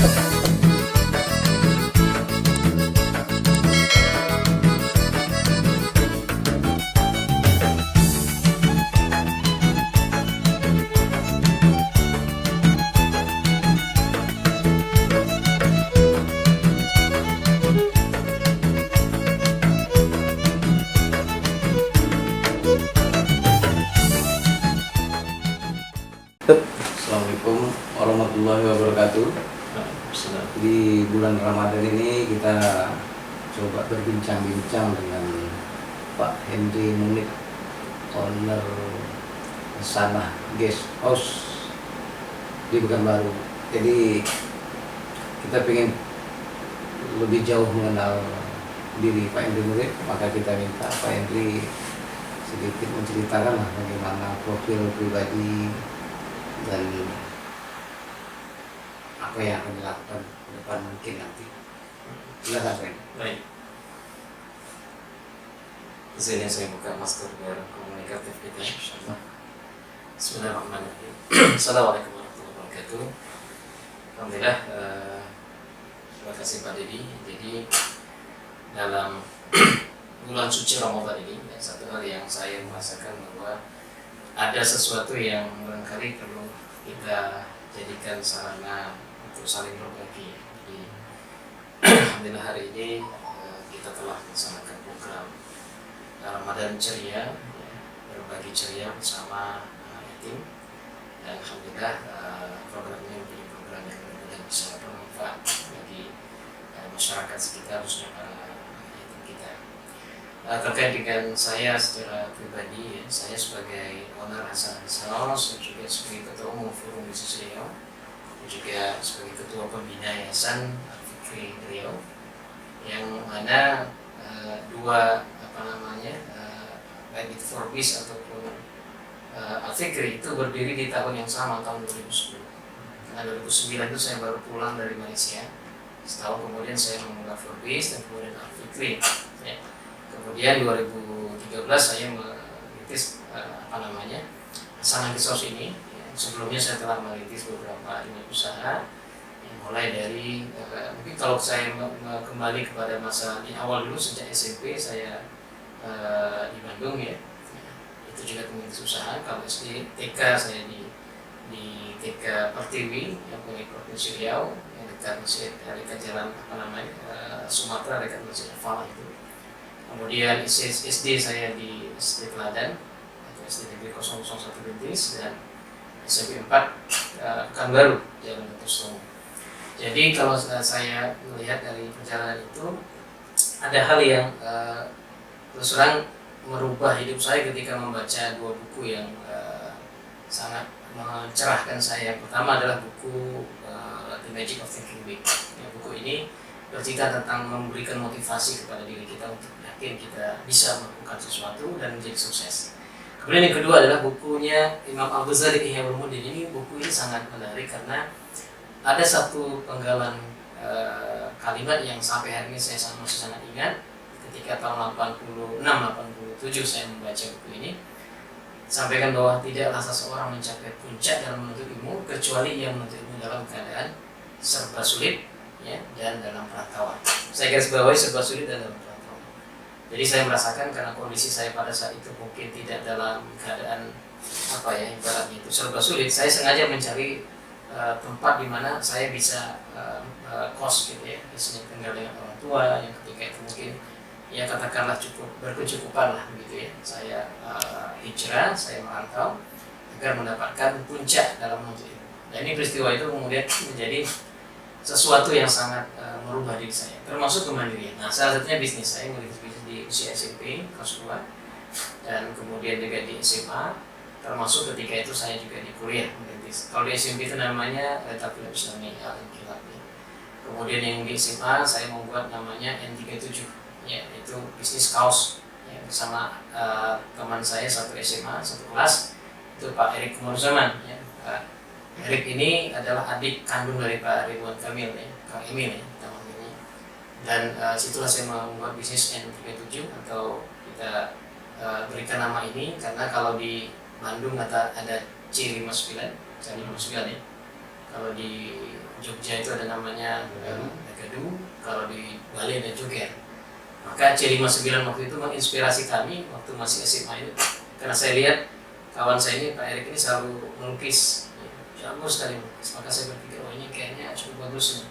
Assalamualaikum warahmatullahi wabarakatuh. Di bulan Ramadan ini kita coba berbincang-bincang dengan Pak Henry Munib, owner Sana Guest House di Pekanbaru. Jadi kita ingin lebih jauh mengenal diri Pak Henry Munib, maka kita minta Pak Henry sedikit menceritakan bagaimana profil pribadi dan apa yang akan dilakukan ke depan mungkin nanti. Silakan Pak. Baik. Izinnya saya buka masker biar komunikatif kita. Insyaallah. Bismillahirrahmanirrahim. Assalamualaikum warahmatullahi wabarakatuh. Alhamdulillah. Terima kasih Pak Dedi. Jadi dalam bulan suci Ramadan ini, satu hal yang saya merasakan bahwa ada sesuatu yang barangkali perlu kita jadikan sarana untuk saling berbagi. Jadi, alhamdulillah hari ini kita telah melaksanakan program Ramadan ceria, berbagi ceria bersama yatim. Dan alhamdulillah program ini menjadi program yang mudah-mudahan bisa bermanfaat bagi masyarakat sekitar, khususnya para yatim kita. Terkait dengan saya secara pribadi, saya sebagai owner Hasan House, juga sebagai ketua umum Forum Bisnis Riau, dan juga sebagai ketua pembina Yayasan Al-Fikri Riau, yang mana dua baik itu Forbis ataupun Al-Fikri itu berdiri di tahun yang sama, tahun 2010. Karena 2009 itu saya baru pulang dari Malaysia. Setahun kemudian saya memulai Forbis dan kemudian Al-Fikri. Ya. Kemudian 2013 saya merintis Sana Guest House ini. Sebelumnya saya telah merintis beberapa unit usaha, mulai dari mungkin kalau saya kembali kepada masa di awal dulu, sejak SMP saya di Bandung ya, itu juga merintis usaha. Kalau SD TK saya di TK Pertiwi yang punya Provinsi Riau, yang dekat jalan Sumatera, dekat Masjid Al-Falah itu. Kemudian SD saya di SD Teladan atau SD Negeri 001 Bintis, dan SMP 4 Pekanbaru, Jalan Kertosono. Jadi kalau saya melihat dari perjalanan itu, ada hal yang terus terang merubah hidup saya ketika membaca dua buku yang sangat mencerahkan saya. Yang pertama adalah buku The Magic of Thinking Big. Ya, buku ini bercerita tentang memberikan motivasi kepada diri kita untuk yakin kita bisa melakukan sesuatu dan menjadi sukses. Kemudian yang kedua adalah bukunya Imam Al-Ghazali, Ihya Ulumuddin. Ini buku ini sangat menarik karena ada satu penggalan kalimat yang sampai hari ini saya masih sangat ingat. Ketika tahun 86-87 saya membaca buku ini, sampaikan bahwa tidaklah seseorang mencapai puncak dalam menuntut ilmu kecuali ia menuntut ilmu dalam keadaan serba sulit, ya, dan dalam perantauan. Saya garis bawahi serba sulit dan dalam perantauan. Jadi saya merasakan karena kondisi saya pada saat itu mungkin tidak dalam keadaan ibaratnya itu serba sulit, saya sengaja mencari tempat di mana saya bisa kos gitu ya, biasanya tinggal dengan orang tua yang ketika itu mungkin ya katakanlah cukup berkecukupan lah begitu ya. Saya hijrah, saya merantau agar mendapatkan puncak dalam menuntut ilmu. Dan ini peristiwa itu kemudian menjadi sesuatu yang sangat merubah diri saya, termasuk kemandirian. Nah, salah satunya bisnis. Saya merintis bisnis di usia SMP kelas 2 dan kemudian juga di SMA, termasuk ketika itu saya juga di kuliah merintis. Kalau di SMP itu namanya Retapil Islami Al-Inqilab. Kemudian yang di SMA saya membuat namanya N37, ya, itu bisnis kaos ya, bersama teman saya satu SMA, satu kelas, itu Pak Erik Kumurzaman ya. Erik ini adalah adik kandung dari Pak Ridwan Kamil ya, Kang Emil ya, namanya. Dan situlah saya membuat bisnis N37 atau kita berikan nama ini karena kalau di Bandung ada C59 ya. Kalau di Jogja itu ada namanya Gadu, kalau di Bali ada Joger. Maka C59 waktu itu menginspirasi kami waktu masih SMA itu, karena saya lihat kawan saya ini, Pak Erik ini selalu melukis, jago sekali melukis. Maka saya berpikir, oh ini kayaknya cukup bagus nih.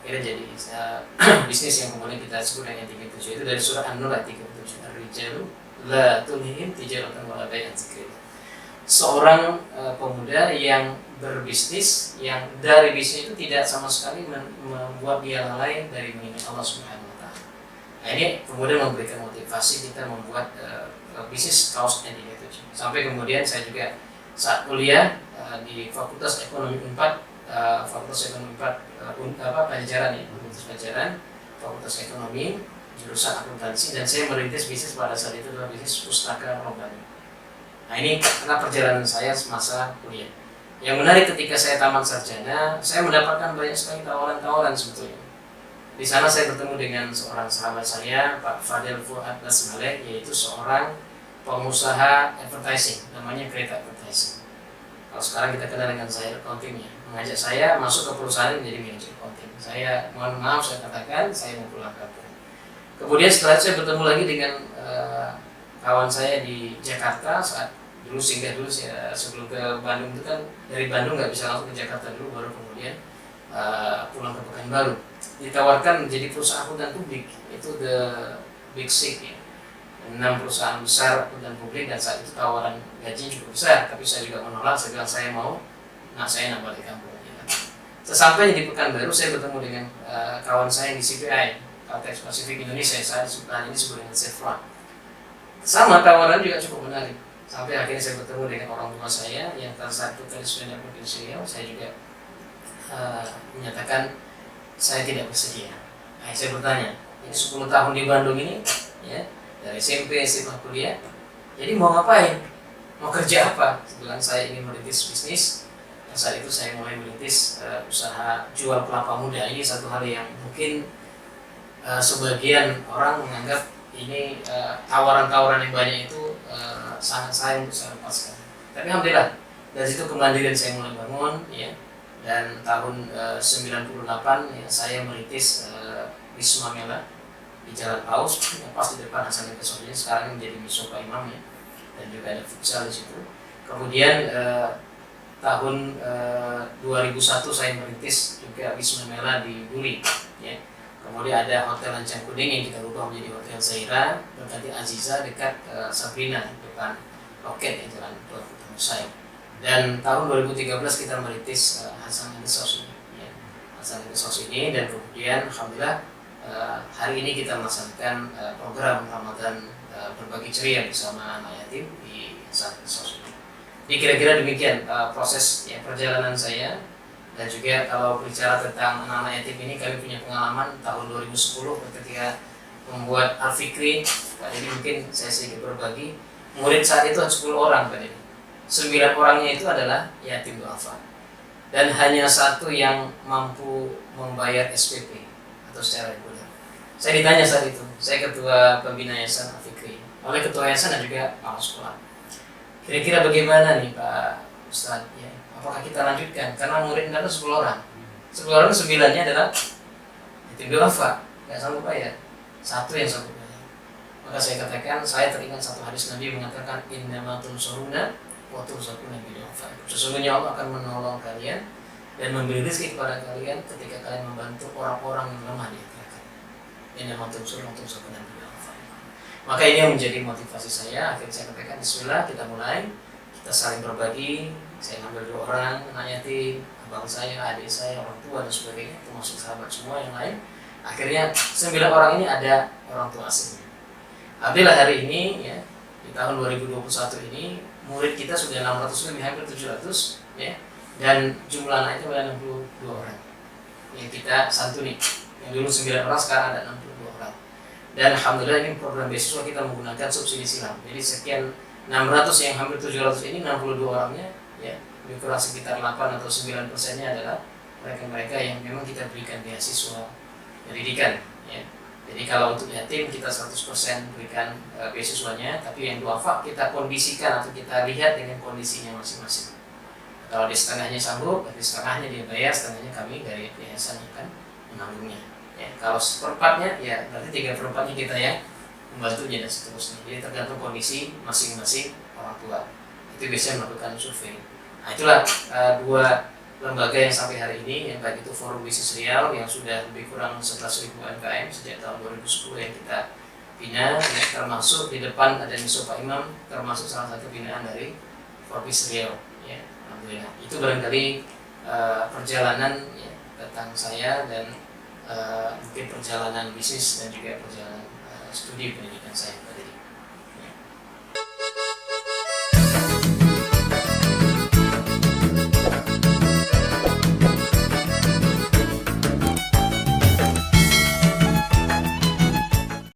Akhirnya jadi bisnis yang kemudian kita sebut dengan 37 itu dari surah An-Nur ayat 37. Ar-rijalu la tulhihim tijaratan wala bai'un an dzikrillah. Seorang pemuda yang berbisnis, yang dari bisnis itu tidak sama sekali membuat dia lalai dari mengingat Allah Subhanahu wa taala. Nah, ini kemudian memberikan motivasi kita membuat bisnis kaos N37. Sampai kemudian saya juga saat kuliah di Fakultas Ekonomi 4, Fakultas Ekonomi 4 Pajajaran ya, Fakultas Ekonomi jurusan akuntansi, dan saya merintis bisnis pada saat itu adalah bisnis pustaka rombani. Nah, ini karena perjalanan saya semasa kuliah. Yang menarik ketika saya tamat sarjana, saya mendapatkan banyak sekali tawaran-tawaran sebetulnya. Di sana saya bertemu dengan seorang sahabat saya, Pak Fadil Fuad Nasmaleh, yaitu seorang pengusaha advertising, namanya Great Advertising. Kalau sekarang kita kenal dengan saya accounting-nya, mengajak saya masuk ke perusahaan menjadi manajer accounting. Saya mohon maaf, saya katakan saya mau pulang kampung. Kemudian setelah itu saya bertemu lagi dengan kawan saya di Jakarta saat dulu singgah dulu sebelum ke Bandung itu kan, dari Bandung nggak bisa langsung ke Jakarta dulu, baru kemudian pulang ke Pekanbaru. Ditawarkan menjadi perusahaan akuntan publik, itu the big six ya, 6 perusahaan besar akuntan publik, dan saat itu tawaran gaji cukup besar, tapi saya juga menolak. Saya bilang saya mau, saya nak balik kampung. Ya. Sesampainya di Pekanbaru saya bertemu dengan kawan saya di CPI, Caltex Pacific Indonesia, saat ini disebut dengan Chevron. Sama tawaran juga cukup menarik. Sampai akhirnya saya bertemu dengan orang tua saya yang saat itu Presiden Provinsi Riau. Saya juga menyatakan saya tidak bersedia. Nah, saya bertanya, ini 10 tahun di Bandung ini, ya, dari SMP, SMA, kuliah, jadi mau ngapain? Mau kerja apa? Sebenarnya saya ingin merintis bisnis. Dan saat itu saya mulai merintis usaha jual kelapa muda. Ini satu hal yang mungkin sebagian orang menganggap ini tawaran-tawaran yang banyak itu sangat sayang untuk saya lepaskan. Tapi alhamdulillah dari situ kemandirian saya mulai bangun, ya. Dan tahun 98 ya, saya merintis Wisma Mela di Jalan Paus, yang pas di depan Hasan Kesojin, sekarang menjadi Misoka Imam ya, dan juga ada futsal di situ. Kemudian tahun 2001 saya merintis juga Wisma Mela di Duri, ya. Kemudian ada Hotel Lancang Kuning yang kita ubah menjadi Hotel Zaira, berganti Aziza dekat Sabrina depan Roket yang Jalan Tuan Saya. Dan tahun 2013 kita merintis Hasan Sos ini, ya. Hasan Sos ini, dan kemudian alhamdulillah hari ini kita melaksanakan program Ramadan berbagi ceria bersama anak yatim di Hasan Sos ini. Jadi kira-kira demikian proses ya, perjalanan saya. Dan juga kalau bicara tentang anak-anak yatim ini, kami punya pengalaman tahun 2010 ketika membuat Al-Fikri. Jadi mungkin saya sedikit berbagi. Murid saat itu 10 orang Pak Dedi. 9 orangnya itu adalah yatim duafa. Dan hanya 1 yang mampu membayar SPP atau secara reguler. Saya ditanya saat itu, saya ketua pembina yayasan Al-Fikri, oleh ketua yayasan dan juga kepala sekolah. Kira-kira bagaimana nih Pak Ustadz? Ya, apakah kita lanjutkan? Karena murid ada 10 orang. 10 orang 9-nya adalah yatim duafa, nggak sanggup bayar. 1 yang sanggup bayar. Maka saya katakan, saya teringat satu hadis Nabi mengatakan, innama tunsuruna wa turzaquna bil infaq. Sesungguhnya Allah akan menolong kalian dan memberi rezeki kepada kalian ketika kalian membantu orang-orang yang lemah di antara kalian. Innama tunsuruna wa turzaquna bil infaq. Maka ini yang menjadi motivasi saya. Akhirnya saya katakan, bismillah, kita mulai. Kita saling berbagi. Saya ambil 2 orang anak yatim, abang saya, adik saya, orang tua dan sebagainya, termasuk sahabat semua yang lain. Akhirnya 9 orang ini ada orang tua asing. Alhamdulillah hari ini ya, di tahun 2021 ini murid kita sudah 600 lebih, hampir 700 ya, dan jumlah anak itu ada 62 orang yang kita santuni. Yang dulu 9 orang, sekarang ada 62 orang. Dan alhamdulillah ini program beasiswa kita menggunakan subsidi silang. Jadi sekian 600 yang hampir 700 ini, 62 orangnya ya, lebih kurang sekitar 8 atau 9%-nya adalah mereka-mereka yang memang kita berikan beasiswa pendidikan ya. Jadi kalau untuk yatim kita 100% berikan beasiswanya, tapi yang duafa kita kondisikan atau kita lihat dengan kondisinya masing-masing. Kalau di setengahnya sanggup, berarti setengahnya dia bayar, setengahnya kami dari yayasan yang akan menanggungnya. Ya, kalau seperempatnya, ya berarti 3/4-nya kita yang membantunya dan seterusnya. Jadi tergantung kondisi masing-masing orang tua. Itu biasanya melakukan survei. Nah itulah dua lembaga yang sampai hari ini, yang baik itu Forum Bisnis Riau yang sudah lebih kurang 11.000 UMKM sejak tahun 2010 yang kita bina, ya, termasuk di depan ada Miso Pak Imam, termasuk salah satu binaan dari Forum Bisnis Riau. Ya, alhamdulillah. Itu barangkali perjalanan ya, tentang saya dan mungkin perjalanan bisnis dan juga perjalanan studi pendidikan saya tadi.